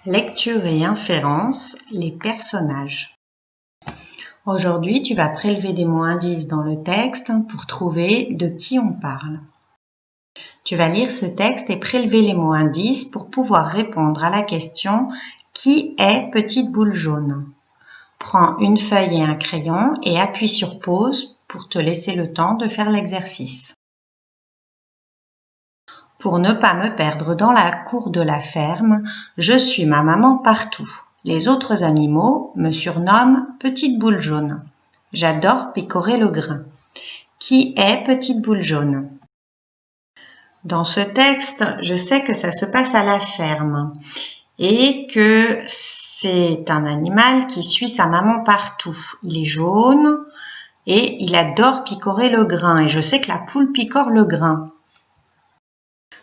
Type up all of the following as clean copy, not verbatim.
Lecture et inférence, les personnages. Aujourd'hui, tu vas prélever des mots indices dans le texte pour trouver de qui on parle. Tu vas lire ce texte et prélever les mots indices pour pouvoir répondre à la question « Qui est Petite Boule Jaune ?» Prends une feuille et un crayon et appuie sur pause pour te laisser le temps de faire l'exercice. Pour ne pas me perdre dans la cour de la ferme, je suis ma maman partout. Les autres animaux me surnomment Petite Boule Jaune. J'adore picorer le grain. Qui est Petite Boule Jaune? Dans ce texte, je sais que ça se passe à la ferme et que c'est un animal qui suit sa maman partout. Il est jaune et il adore picorer le grain et je sais que la poule picore le grain.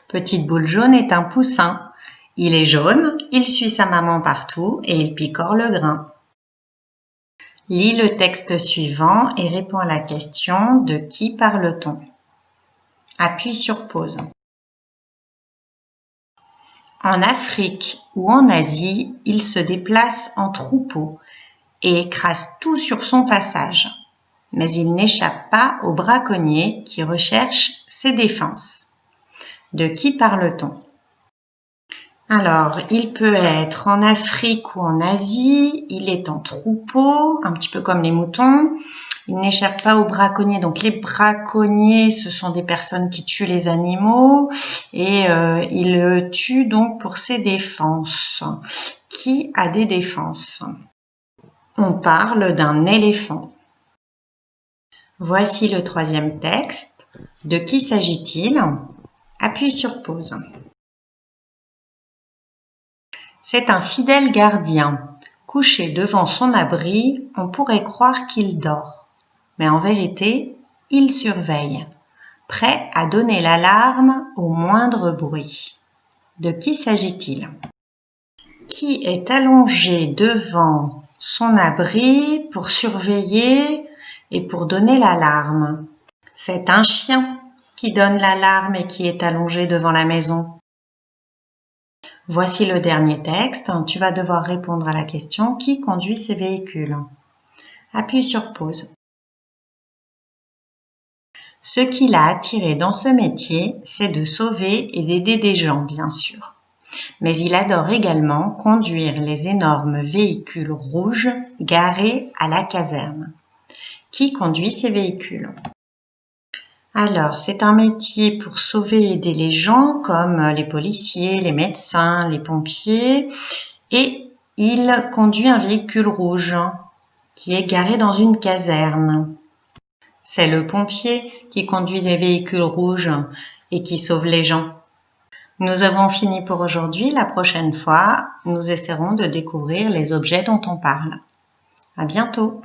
Petite Boule Jaune est un poussin. Il est jaune, il suit sa maman partout et il picore le grain. Lis le texte suivant et réponds à la question « De qui parle-t-on » Appuie sur pause. En Afrique ou en Asie, il se déplace en troupeau et écrase tout sur son passage. Mais il n'échappe pas aux braconniers qui recherchent ses défenses. De qui parle-t-on? Alors, il peut être en Afrique ou en Asie, il est en troupeau, un petit peu comme les moutons. Il n'échappe pas aux braconniers. Donc, les braconniers, ce sont des personnes qui tuent les animaux et ils le tuent donc pour ses défenses. Qui a des défenses? On parle d'un éléphant. Voici le troisième texte. De qui s'agit-il? Appuie sur pause. C'est un fidèle gardien. Couché devant son abri, on pourrait croire qu'il dort. Mais en vérité, il surveille, prêt à donner l'alarme au moindre bruit. De qui s'agit-il? Qui est allongé devant son abri pour surveiller et pour donner l'alarme? C'est un chien qui donne l'alarme et qui est allongé devant la maison. Voici le dernier texte. Tu vas devoir répondre à la question « Qui conduit ces véhicules ?» Appuie sur pause. Ce qui l'a attiré dans ce métier, c'est de sauver et d'aider des gens, bien sûr. Mais il adore également conduire les énormes véhicules rouges garés à la caserne. Qui conduit ces véhicules? Alors, c'est un métier pour sauver et aider les gens comme les policiers, les médecins, les pompiers. Et il conduit un véhicule rouge qui est garé dans une caserne. C'est le pompier qui conduit des véhicules rouges et qui sauve les gens. Nous avons fini pour aujourd'hui. La prochaine fois, nous essaierons de découvrir les objets dont on parle. À bientôt!